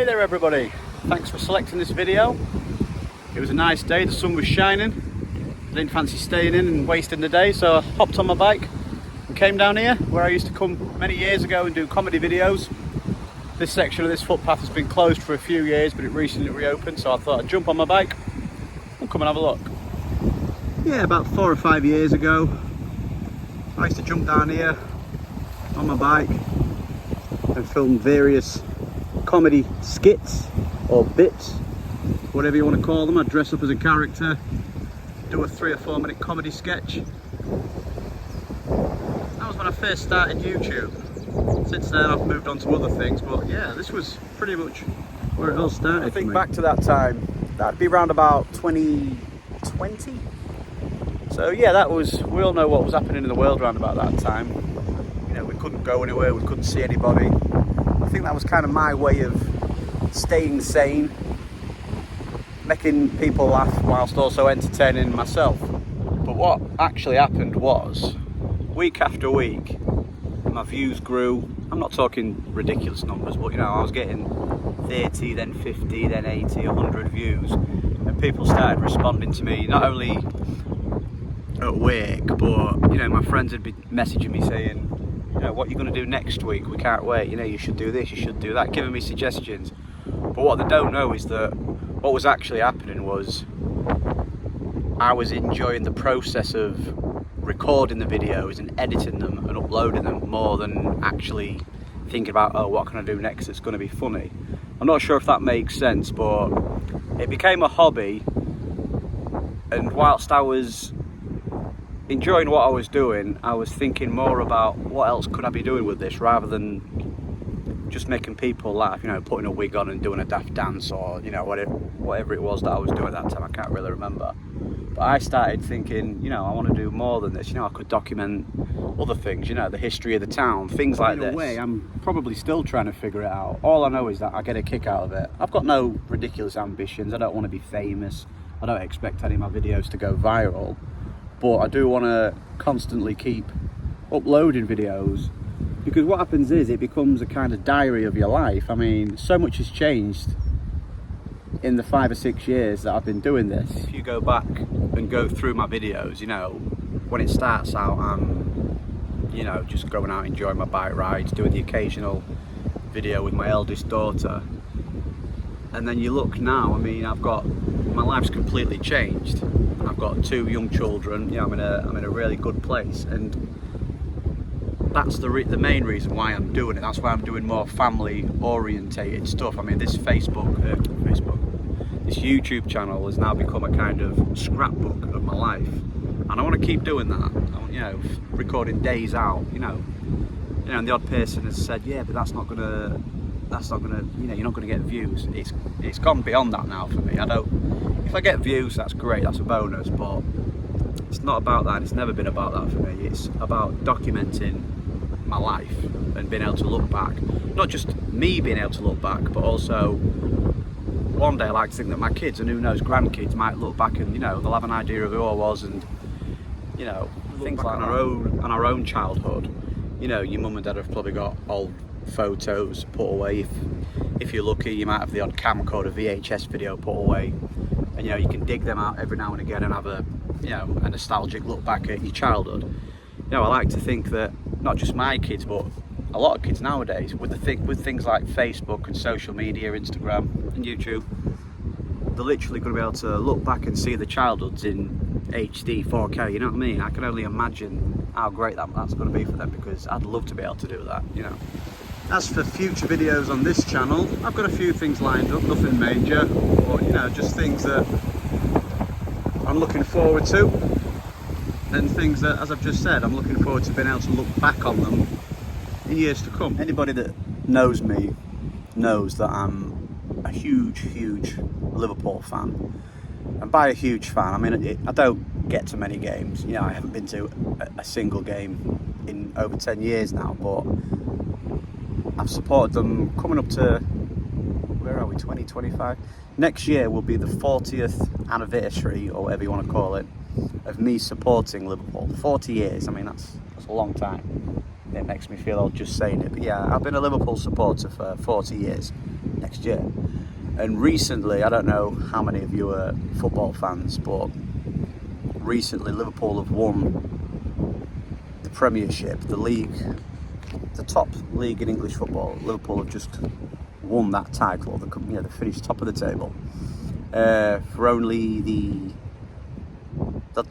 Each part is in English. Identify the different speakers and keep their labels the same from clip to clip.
Speaker 1: Hey there everybody, thanks for selecting this video. It was a nice day, the sun was shining. I didn't fancy staying in and wasting the day, so I hopped on my bike and came down here where I used to come many years ago and do comedy videos. This section of this footpath has been closed for a few years, but it recently reopened, so I thought I'd jump on my bike and come and have a look. Yeah, about 4 or 5 years ago I used to jump down here on my bike and film various comedy skits or bits, whatever you want to call them. I'd dress up as a character, do a 3 or 4 minute comedy sketch. That was when I first started YouTube. Since then I've moved on to other things, but yeah, this was pretty much where it all started. I think back to that time, that'd be around about 2020. So yeah, that was, we all know what was happening in the world around about that time. You know, we couldn't go anywhere, we couldn't see anybody. I think that was kind of my way of staying sane, making people laugh whilst also entertaining myself. But what actually happened was, week after week, my views grew. I'm not talking ridiculous numbers, but you know, I was getting 30, then 50, then 80, 100 views. And people started responding to me, not only at work, but you know, my friends would be messaging me saying, you know, what are you going to do next week? We can't wait. You know, you should do this, you should do that, giving me suggestions. But what they don't know is that what was actually happening was I was enjoying the process of recording the videos and editing them and uploading them more than actually thinking about, oh, what can I do next that's going to be funny. I'm not sure if that makes sense, but it became a hobby, and whilst I was enjoying what I was doing, I was thinking more about what else could I be doing with this, rather than just making people laugh, you know, putting a wig on and doing a daft dance, or you know, whatever it was that I was doing at that time. I can't really remember, but I started thinking, you know, I want to do more than this. You know, I could document other things, you know, the history of the town, things like this. In a way, I'm probably still trying to figure it out. All I know is that I get a kick out of it. I've got no ridiculous ambitions. I don't want to be famous. I don't expect any of my videos to go viral. But I do want to constantly keep uploading videos, because what happens is it becomes a kind of diary of your life. I mean, so much has changed in the 5 or 6 years that I've been doing this. If you go back and go through my videos, you know, when it starts out, I'm, you know, just going out enjoying my bike rides, doing the occasional video with my eldest daughter. And then you look now, I mean, my life's completely changed. I've got 2 young children. You know, I'm in a really good place, and that's the main reason why I'm doing it. That's why I'm doing more family orientated stuff. I mean, this this YouTube channel has now become a kind of scrapbook of my life, and I want to keep doing that. I want, you know, recording days out. You know, and the odd person has said, yeah, but that's not gonna, you know, you're not gonna get views. It's gone beyond that now for me. If I get views, that's great, that's a bonus, but it's not about that. It's never been about that for me. It's about documenting my life and being able to look back. Not just me being able to look back, but also one day I like to think that my kids, and who knows, grandkids might look back and, you know, they'll have an idea of who I was, and, you know, things like on our own childhood. You know, your mum and dad have probably got old photos put away. If you're lucky, you might have the odd camcorder VHS video put away, and you know, you can dig them out every now and again and have a, you know, a nostalgic look back at your childhood. You know, I like to think that not just my kids, but a lot of kids nowadays, with things like Facebook and social media, Instagram and YouTube, they're literally going to be able to look back and see the childhoods in HD 4K. You know what I mean? I can only imagine how great that's going to be for them, because I'd love to be able to do that, you know. As for future videos on this channel, I've got a few things lined up, nothing major, but you know, just things that I'm looking forward to, and things that, as I've just said, I'm looking forward to being able to look back on them in years to come. Anybody that knows me knows that I'm a huge Liverpool fan, and by a huge fan, I mean, I don't get to many games. You know, I haven't been to a single game in over 10 years now, but I've supported them coming up to, where are we, 2025? Next year will be the 40th anniversary, or whatever you want to call it, of me supporting Liverpool. 40 years, I mean, that's a long time. It makes me feel old just saying it, but yeah, I've been a Liverpool supporter for 40 years. Next next year. And recently, I don't know how many of you are football fans, but recently Liverpool have won the Premiership, the league, the top league in English football. Liverpool have just won that title. They finished top of the table for only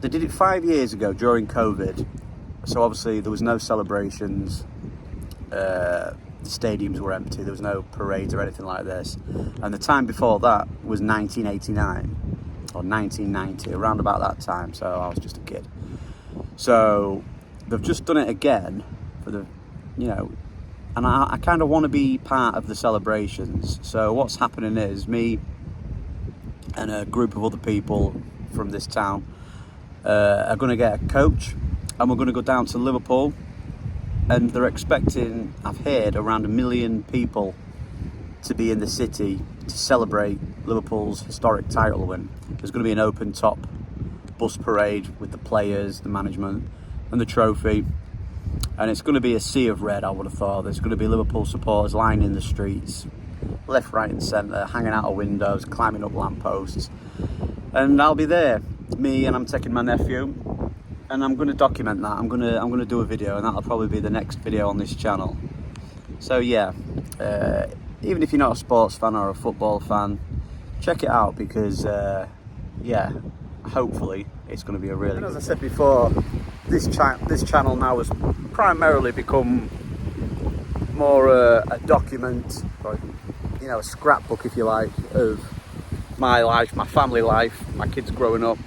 Speaker 1: they did it 5 years ago during COVID. So obviously there was no celebrations. The stadiums were empty. There was no parades or anything like this. And the time before that was 1989 or 1990, around about that time. So I was just a kid. So they've just done it again for the, and I kind of want to be part of the celebrations. So what's happening is me and a group of other people from this town are going to get a coach, and we're going to go down to Liverpool, and they're expecting, I've heard, around 1 million people to be in the city to celebrate Liverpool's historic title win. There's going to be an open top bus parade with the players, the management and the trophy, and it's going to be a sea of red. I would have thought there's going to be Liverpool supporters lining the streets, left, right and centre, hanging out of windows, climbing up lampposts, and I'll be there, and I'm taking my nephew, and I'm going to document that. I'm going to do a video, and that'll probably be the next video on this channel. So yeah, even if you're not a sports fan or a football fan, check it out, because yeah, hopefully it's going to be a really good. As I said before, this channel now has primarily become more a document, or a scrapbook, if you like, of my life, my family life, my kids growing up.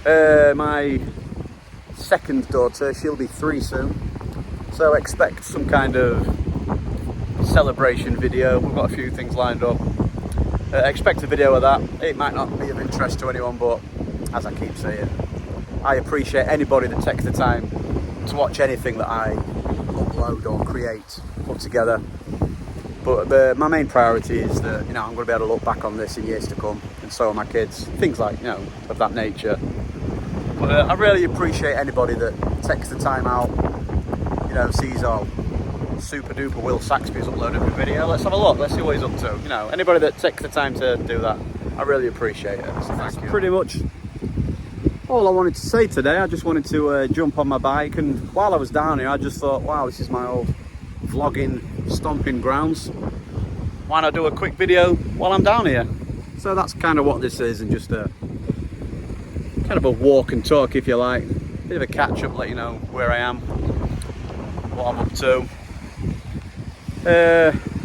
Speaker 1: My second daughter, she'll be 3 soon, so expect some kind of celebration video. We've got a few things lined up. Expect a video of that. It might not be of interest to anyone, but as I keep saying, I appreciate anybody that takes the time to watch anything that I upload or create, put together. But my main priority is that I'm going to be able to look back on this in years to come, and so are my kids. Things like of that nature. But I really appreciate anybody that takes the time out, sees super duper Will Saxby's uploaded a video. Let's have a look, let's see what he's up to. Anybody that takes the time to do that, I really appreciate it. So that's pretty much all I wanted to say today. I just wanted to jump on my bike, and while I was down here, I just thought, wow, this is my old vlogging stomping grounds. Why not do a quick video while I'm down here? So that's kind of what this is, and just a kind of a walk and talk, if you like. Bit of a catch up, let you know where I am, what I'm up to.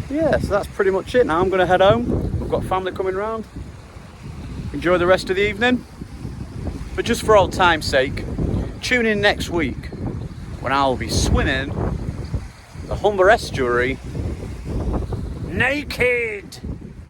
Speaker 1: Yeah, so that's pretty much it. Now I'm going to head home. We've got family coming round. Enjoy the rest of the evening. But just for old time's sake, tune in next week when I'll be swimming the Humber Estuary naked.